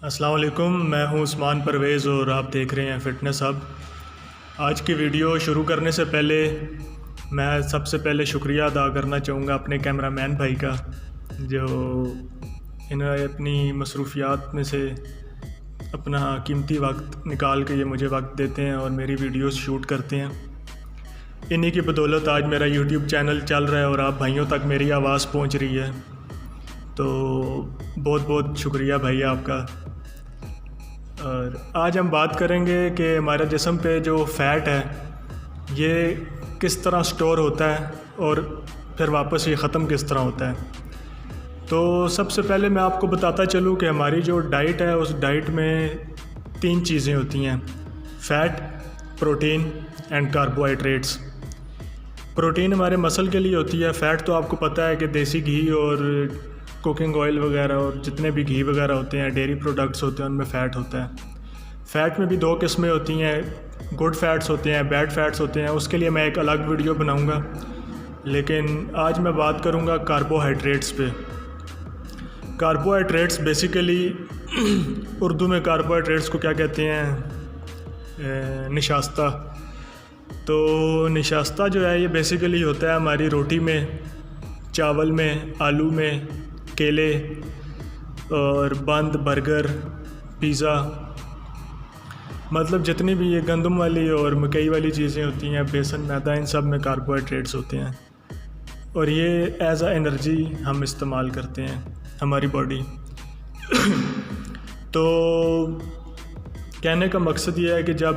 अस्सलाम वालेकुम, मैं हूं उस्मान परवेज़ और आप देख रहे हैं फ़िटनेस हब। आज की वीडियो शुरू करने से पहले मैं सबसे पहले शुक्रिया अदा करना चाहूँगा अपने कैमरामैन भाई का, जो इन्हें अपनी मसरूफ़ियात में से अपना कीमती वक्त निकाल के ये मुझे वक्त देते हैं और मेरी वीडियोस शूट करते हैं। इन्हीं की बदौलत आज मेरा यूट्यूब चैनल चल रहा है और आप भाइयों तक मेरी आवाज़ पहुंच रही है, तो बहुत बहुत शुक्रिया भाई आपका। और आज हम बात करेंगे कि हमारे जिस्म पे जो फ़ैट है ये किस तरह स्टोर होता है और फिर वापस ये ख़त्म किस तरह होता है। तो सबसे पहले मैं आपको बताता चलूँ कि हमारी जो डाइट है उस डाइट में 3 चीज़ें होती हैं: fat, protein and carbohydrates. Protein हमारे मसल के लिए होती है। फ़ैट तो आपको पता है कि देसी घी और कुकिंग ऑयल वगैरह और जितने भी घी वगैरह होते हैं, डेयरी प्रोडक्ट्स होते हैं, उनमें फ़ैट होता है। फ़ैट में भी 2 किस्में होती हैं, गुड फैट्स होते हैं, बैड फैट्स होते हैं। उसके लिए मैं एक अलग वीडियो बनाऊंगा, लेकिन आज मैं बात करूंगा कार्बोहाइड्रेट्स पे। कार्बोहाइड्रेट्स बेसिकली उर्दू में कार्बोहाइड्रेट्स को क्या कहते हैं, निशास्ता। तो निशास्ता जो है ये बेसिकली होता है हमारी रोटी में, चावल में, आलू में, केले और बंद, बर्गर, पिज़्ज़ा, मतलब जितनी भी ये गंदम वाली और मकई वाली चीज़ें होती हैं, बेसन, मैदा, इन सब में कार्बोहाइड्रेट्स होते हैं और ये एज़ आ एनर्जी हम इस्तेमाल करते हैं हमारी बॉडी। तो कहने का मकसद ये है कि जब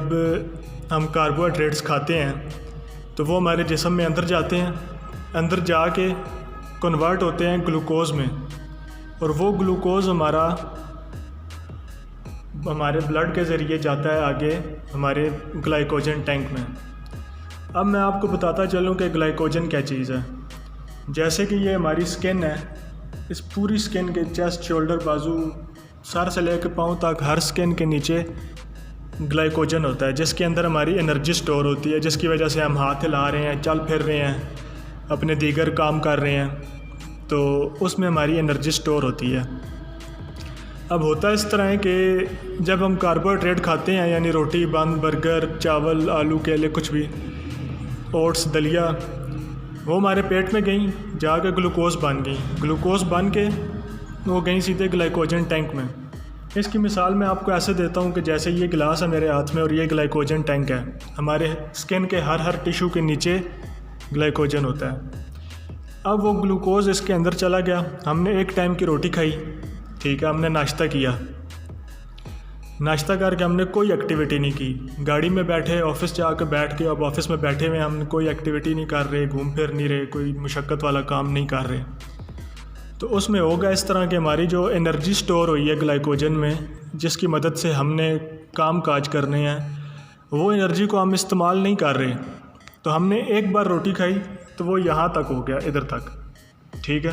हम कार्बोहाइड्रेट्स खाते हैं तो वो हमारे जिस्म में अंदर जाते हैं, अंदर जाके कन्वर्ट होते हैं ग्लूकोज़ में, और वो ग्लूकोज़ हमारे ब्लड के ज़रिए जाता है आगे हमारे ग्लाइकोजन टैंक में। अब मैं आपको बताता चलूँ कि ग्लाइकोजन क्या चीज़ है। जैसे कि ये हमारी स्किन है, इस पूरी स्किन के चेस्ट, शोल्डर, बाजू, सर से लेकर पाँव तक हर स्किन के नीचे ग्लाइकोजन होता है, जिसके अंदर हमारी एनर्जी स्टोर होती है, जिसकी वजह से हम हाथ हिला रहे हैं, चल फिर रहे हैं, अपने दीगर काम कर रहे हैं, तो उसमें हमारी एनर्जी स्टोर होती है। अब होता इस तरह है कि जब हम कार्बोहाइड्रेट खाते हैं, यानी रोटी, बंद, बर्गर, चावल, आलू, केले, कुछ भी, ओट्स, दलिया, वो हमारे पेट में गई, जाकर ग्लूकोज़ बन गई। ग्लूकोज़ बन के वो गई सीधे ग्लाइकोजन टैंक में। इसकी मिसाल मैं आपको ऐसे देता हूँ कि जैसे ये गिलास है मेरे हाथ में और ये ग्लाइकोजन टैंक है। हमारे स्किन के हर टिश्यू के नीचे ग्लाइकोजन होता है। अब वो ग्लूकोज़ इसके अंदर चला गया। हमने एक टाइम की रोटी खाई, ठीक है, हमने नाश्ता किया, नाश्ता करके हमने कोई एक्टिविटी नहीं की, गाड़ी में बैठे, ऑफिस जाकर बैठ के, अब ऑफिस में बैठे हुए हम कोई एक्टिविटी नहीं कर रहे, घूम फिर नहीं रहे, कोई मुशक्क़त वाला काम नहीं कर रहे, तो उसमें होगा इस तरह कि हमारी जो एनर्जी स्टोर हुई है ग्लाइकोजन में, जिसकी मदद से हमने काम काज करने हैं, वो एनर्जी को हम इस्तेमाल नहीं कर रहे। तो हमने एक बार रोटी खाई तो वो यहाँ तक हो गया, इधर तक, ठीक है।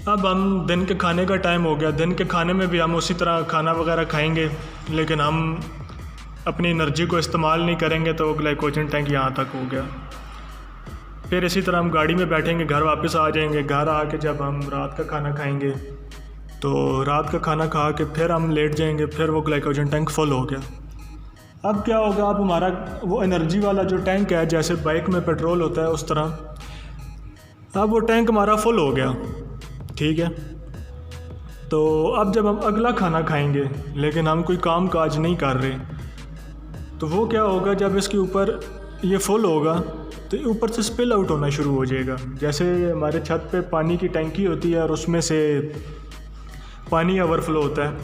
अब हम दिन के खाने का टाइम हो गया, दिन के खाने में भी हम उसी तरह खाना वगैरह खाएंगे, लेकिन हम अपनी एनर्जी को इस्तेमाल नहीं करेंगे, तो ग्लाइकोजन टैंक यहाँ तक हो गया। फिर इसी तरह हम गाड़ी में बैठेंगे, घर वापस आ जाएंगे, घर आके जब हम रात का खाना खाएंगे तो रात का खाना खा के फिर हम लेट जाएंगे, फिर वो ग्लाइकोजन टैंक फुल हो गया। अब क्या होगा, अब हमारा वो एनर्जी वाला जो टैंक है, जैसे बाइक में पेट्रोल होता है उस तरह, अब वो टैंक हमारा फुल हो गया, ठीक है। तो अब जब हम अगला खाना खाएंगे लेकिन हम कोई काम काज नहीं कर रहे, तो वो क्या होगा, जब इसके ऊपर ये फुल होगा तो ऊपर से स्पिल आउट होना शुरू हो जाएगा। जैसे हमारे छत पे पानी की टंकी होती है और उसमें से पानी ओवरफ्लो होता है,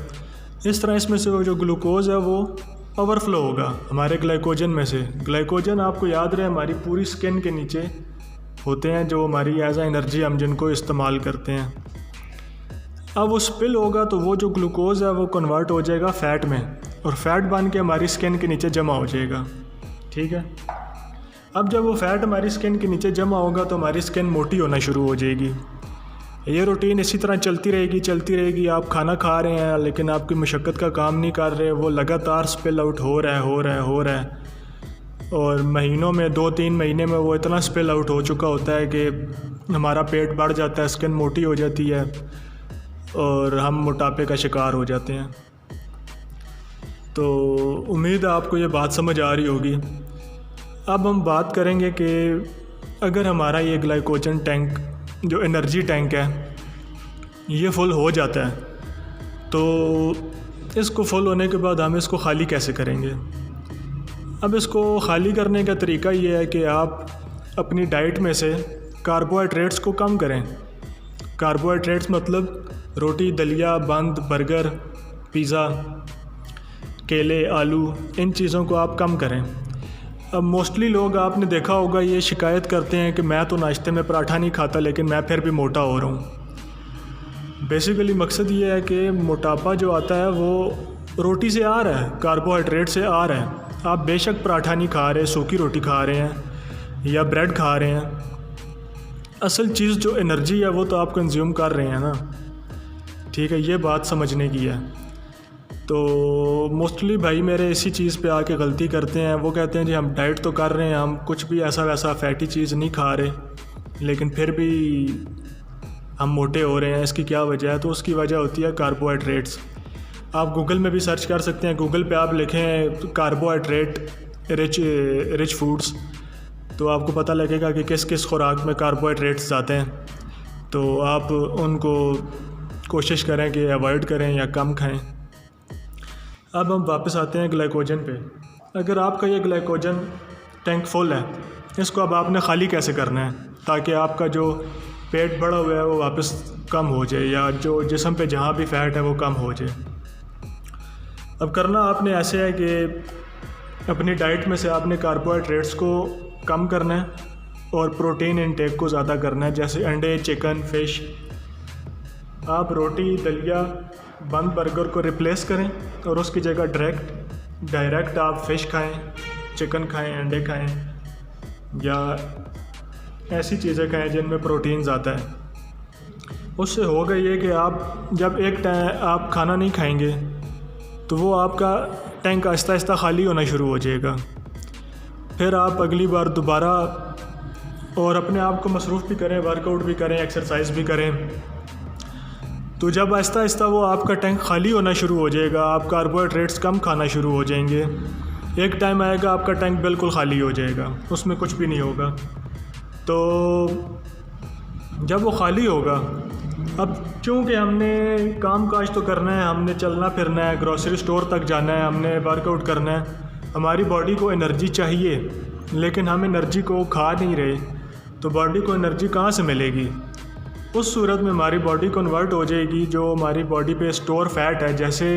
इस तरह इसमें से वो जो ग्लूकोज़ है वो ओवरफ्लो होगा हमारे ग्लाइकोजन में से। ग्लाइकोजन आपको याद रहे हमारी पूरी स्किन के नीचे होते हैं, जो हमारी एज आ एनर्जी हम जिनको इस्तेमाल करते हैं। अब वो स्पिल होगा तो वो जो ग्लूकोज़ है वो कन्वर्ट हो जाएगा फ़ैट में, और फ़ैट बन के हमारी स्किन के नीचे जमा हो जाएगा, ठीक है। अब जब वो फ़ैट हमारी स्किन के नीचे जमा होगा तो हमारी स्किन मोटी होना शुरू हो जाएगी। ये रूटीन इसी तरह चलती रहेगी। आप खाना खा रहे हैं लेकिन आपकी मशक्क़त का काम नहीं कर रहे, वो लगातार स्पिल आउट हो रहा है और महीनों में 2-3 महीने में वो इतना स्पिल आउट हो चुका होता है कि हमारा पेट बढ़ जाता है, स्किन मोटी हो जाती है, और हम मोटापे का शिकार हो जाते हैं। तो उम्मीद है आपको ये बात समझ आ रही होगी। अब हम बात करेंगे कि अगर हमारा ये ग्लाइकोजन टैंक जो एनर्जी टैंक है ये फुल हो जाता है, तो इसको फुल होने के बाद हम इसको ख़ाली कैसे करेंगे। अब इसको ख़ाली करने का तरीका ये है कि आप अपनी डाइट में से कार्बोहाइड्रेट्स को कम करें। कार्बोहाइड्रेट्स मतलब रोटी, दलिया, बंद, बर्गर, पिज़्ज़ा, केले, आलू, इन चीज़ों को आप कम करें। अब मोस्टली लोग आपने देखा होगा ये शिकायत करते हैं कि मैं तो नाश्ते में पराठा नहीं खाता लेकिन मैं फिर भी मोटा हो रहा हूँ। बेसिकली मकसद ये है कि मोटापा जो आता है वो रोटी से आ रहा है, कार्बोहाइड्रेट से आ रहा है। आप बेशक पराठा नहीं खा रहे, सूखी रोटी खा रहे हैं या ब्रेड खा रहे हैं, असल चीज़ जो एनर्जी है वो तो आप कंज्यूम कर रहे हैं ना। ठीक है, ये बात समझने की है। तो मोस्टली भाई मेरे इसी चीज़ पे आके गलती करते हैं। वो कहते हैं जी हम डाइट तो कर रहे हैं, हम कुछ भी ऐसा वैसा फैटी चीज़ नहीं खा रहे, लेकिन फिर भी हम मोटे हो रहे हैं। इसकी क्या वजह है? तो उसकी वजह होती है कार्बोहाइड्रेट्स। आप गूगल में भी सर्च कर सकते हैं। गूगल पे आप लिखें कार्बोहाइड्रेट रिच फूड्स, तो आपको पता लगेगा कि किस किस खुराक में कार्बोहाइड्रेट्स आते हैं। तो आप उनको कोशिश करें कि अवॉइड करें या कम खाएं। अब हम वापस आते हैं ग्लाइकोजन पे। अगर आपका ये ग्लाइकोजन टैंक फुल है, इसको अब आपने ख़ाली कैसे करना है ताकि आपका जो पेट बढ़ा हुआ है वो वापस कम हो जाए या जो जिस्म पे जहाँ भी फ़ैट है वो कम हो जाए। अब करना आपने ऐसे है कि अपनी डाइट में से आपने कार्बोहाइड्रेट्स को कम करना है और प्रोटीन इंटेक को ज़्यादा करना है, जैसे अंडे, चिकन, फ़िश। आप रोटी, दलिया, बंद, बर्गर को रिप्लेस करें और उसकी जगह डायरेक्ट आप फ़िश खाएं, चिकन खाएं, अंडे खाएं या ऐसी चीज़ें खाएं जिनमें प्रोटीन ज़्यादा है। उससे होगा ये कि आप जब एक टाइम आप खाना नहीं खाएंगे तो वो आपका टैंक आहिस्ता आहिस्ता ख़ाली होना शुरू हो जाएगा। फिर आप अगली बार दोबारा और अपने आप को मसरूफ़ भी करें, वर्कआउट भी करें, एक्सरसाइज भी करें। तो जब आहिस्ता आहिस्ता वो आपका टैंक ख़ाली होना शुरू हो जाएगा, आप कार्बोहाइड्रेट्स कम खाना शुरू हो जाएंगे, एक टाइम आएगा आपका टैंक बिल्कुल ख़ाली हो जाएगा, उसमें कुछ भी नहीं होगा। तो जब वो ख़ाली होगा, अब चूँकि हमने काम काज तो करना है, हमने चलना फिरना है, ग्रॉसरी स्टोर तक जाना है, हमने वर्कआउट करना है, हमारी बॉडी को एनर्जी चाहिए, लेकिन हम एनर्जी को खा नहीं रहे, तो बॉडी को एनर्जी कहाँ से मिलेगी? उस सूरत में हमारी बॉडी कन्वर्ट हो जाएगी जो हमारी बॉडी पे स्टोर फैट है। जैसे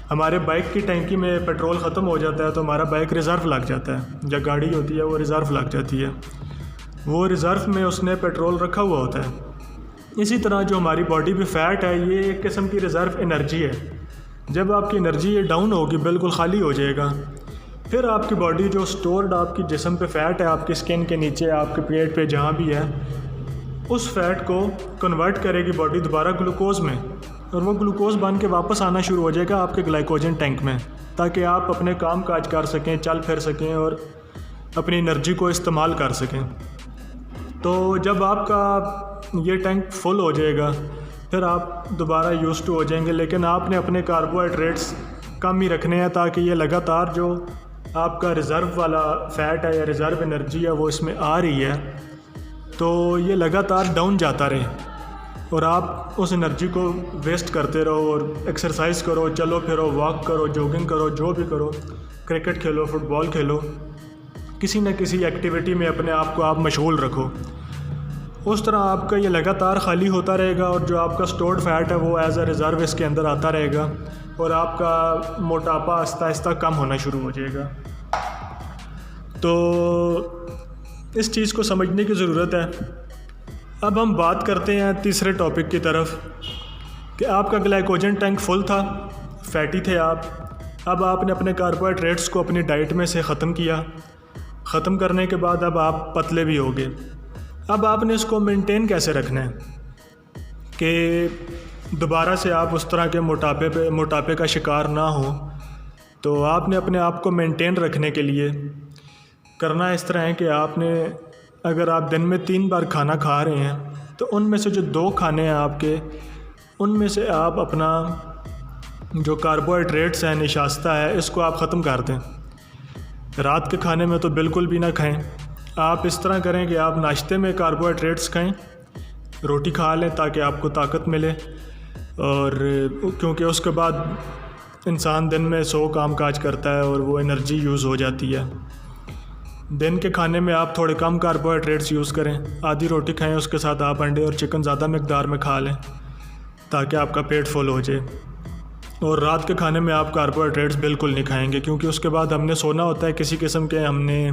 हमारे बाइक की टैंकी में पेट्रोल ख़त्म हो जाता है तो हमारा बाइक रिज़र्व लग जाता है, जब गाड़ी होती है वो रिज़र्व लग जाती है, वो रिज़र्व में उसने पेट्रोल रखा हुआ होता है। इसी तरह जो हमारी बॉडी पे फ़ैट है ये एक किस्म की रिज़र्व एनर्जी है। जब आपकी एनर्जी ये डाउन होगी, बिल्कुल ख़ाली हो जाएगा, फिर आपकी बॉडी जो स्टोर्ड आपकी जिस्म पे फ़ैट है, आपकी स्किन के नीचे, आपके पेट पे जहाँ भी है, उस फैट को कन्वर्ट करेगी बॉडी दोबारा ग्लूकोज़ में, और वो ग्लूकोज़ बन के वापस आना शुरू हो जाएगा आपके ग्लाइकोजन टैंक में, ताकि आप अपने काम काज कर सकें, चल फिर सकें और अपनी एनर्जी को इस्तेमाल कर सकें। तो जब आपका ये टैंक फुल हो जाएगा फिर आप दोबारा यूज़ टू हो जाएंगे, लेकिन आपने अपने कार्बोहाइड्रेट्स कम ही रखने हैं ताकि ये लगातार जो आपका रिज़र्व वाला फ़ैट है या रिज़र्व एनर्जी है वो इसमें आ रही है, तो ये लगातार डाउन जाता रहे और आप उस एनर्जी को वेस्ट करते रहो और एक्सरसाइज करो, चलो फिरो, वॉक करो, जॉगिंग करो, जो भी करो, क्रिकेट खेलो, फुटबॉल खेलो, किसी न किसी एक्टिविटी में अपने आप को आप मशगूल रखो। उस तरह आपका ये लगातार ख़ाली होता रहेगा और जो आपका स्टोर्ड फैट है वो एज़ अ रिज़र्व इसके अंदर आता रहेगा और आपका मोटापा आहिस्ता आहिस्ता कम होना शुरू हो जाएगा। तो इस चीज़ को समझने की ज़रूरत है। अब हम बात करते हैं तीसरे टॉपिक की तरफ कि आपका ग्लाइकोजन टैंक फुल था, फैटी थे आप, अब आपने अपने कार्बोहाइड्रेट्स को अपनी डाइट में से ख़त्म किया। ख़त्म करने के बाद अब आप पतले भी हो गए। अब आपने इसको मेंटेन कैसे रखना है कि दोबारा से आप उस तरह के मोटापे का शिकार ना हो। तो आपने अपने आप को मेंटेन रखने के लिए करना इस तरह है कि आपने, अगर आप दिन में 3 बार खाना खा रहे हैं तो उनमें से जो 2 खाने हैं आपके, उनमें से आप अपना जो कार्बोहाइड्रेट्स हैं, निशास्ता है, इसको आप ख़त्म कर दें। रात के खाने में तो बिल्कुल भी ना खाएं। आप इस तरह करें कि आप नाश्ते में कार्बोहाइड्रेट्स खाएं, रोटी खा लें ताकि आपको ताकत मिले, और क्योंकि उसके बाद इंसान दिन में 100 काम काज करता है और वो एनर्जी यूज़ हो जाती है। दिन के खाने में आप थोड़े कम कार्बोहाइड्रेट्स यूज़ करें, आधी रोटी खाएं, उसके साथ आप अंडे और चिकन ज़्यादा मकदार में खा लें ताकि आपका पेट फुल हो जाए। और रात के खाने में आप कार्बोहाइड्रेट्स बिल्कुल नहीं खाएंगे, क्योंकि उसके बाद हमने सोना होता है, किसी किस्म के हमने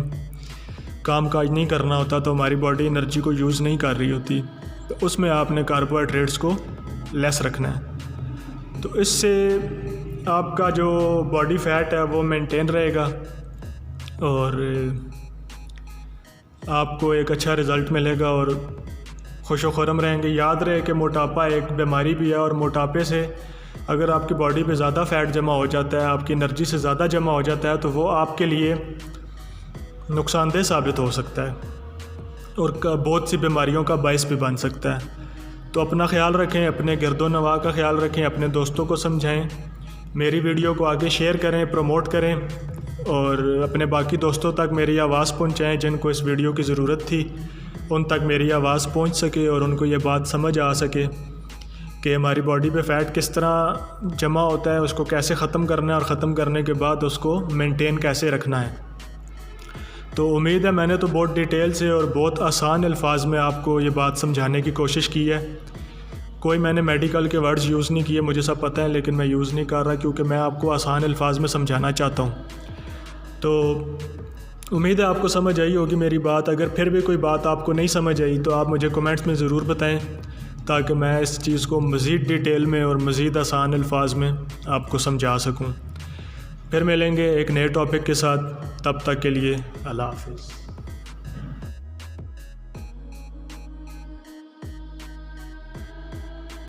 काम काज नहीं करना होता, तो हमारी बॉडी एनर्जी को यूज़ नहीं कर रही होती, तो उसमें आपने कार्बोहाइड्रेट्स को लेस रखना है। तो इससे आपका जो बॉडी फैट है वो मेंटेन रहेगा और आपको एक अच्छा रिज़ल्ट मिलेगा और खुश व खुर्रम रहेंगे। याद रहे कि मोटापा एक बीमारी भी है, और मोटापे से अगर आपकी बॉडी पे ज़्यादा फ़ैट जमा हो जाता है, आपकी एनर्जी से ज़्यादा जमा हो जाता है, तो वो आपके लिए नुकसानदेह साबित हो सकता है और बहुत सी बीमारियों का बायस भी बन सकता है। तो अपना ख्याल रखें, अपने गिरदो नवा का ख्याल रखें, अपने दोस्तों को समझाएं, मेरी वीडियो को आगे शेयर करें, प्रमोट करें और अपने बाकी दोस्तों तक मेरी आवाज़ पहुंचाएं जिनको इस वीडियो की ज़रूरत थी, उन तक मेरी आवाज़ पहुंच सके और उनको ये बात समझ आ सके कि हमारी बॉडी पे फ़ैट किस तरह जमा होता है, उसको कैसे ख़त्म करना है और ख़त्म करने के बाद उसको मेंटेन कैसे रखना है। तो उम्मीद है मैंने तो बहुत डिटेल से और बहुत आसान अल्फाज में आपको ये बात समझाने की कोशिश की है। कोई मैंने मेडिकल के वर्ड्स यूज़ नहीं किए, मुझे सब पता है, लेकिन मैं यूज़ नहीं कर रहा क्योंकि मैं आपको आसान अल्फाज में समझाना चाहता हूँ। तो उम्मीद है आपको समझ आई होगी मेरी बात। अगर फिर भी कोई बात आपको नहीं समझ आई तो आप मुझे कमेंट्स में ज़रूर बताएं ताकि मैं इस चीज़ को मज़ीद डिटेल में और मज़ीद आसान अल्फाज में आपको समझा सकूं। फिर मिलेंगे एक नए टॉपिक के साथ, तब तक के लिए अल्लाह हाफ़िज़।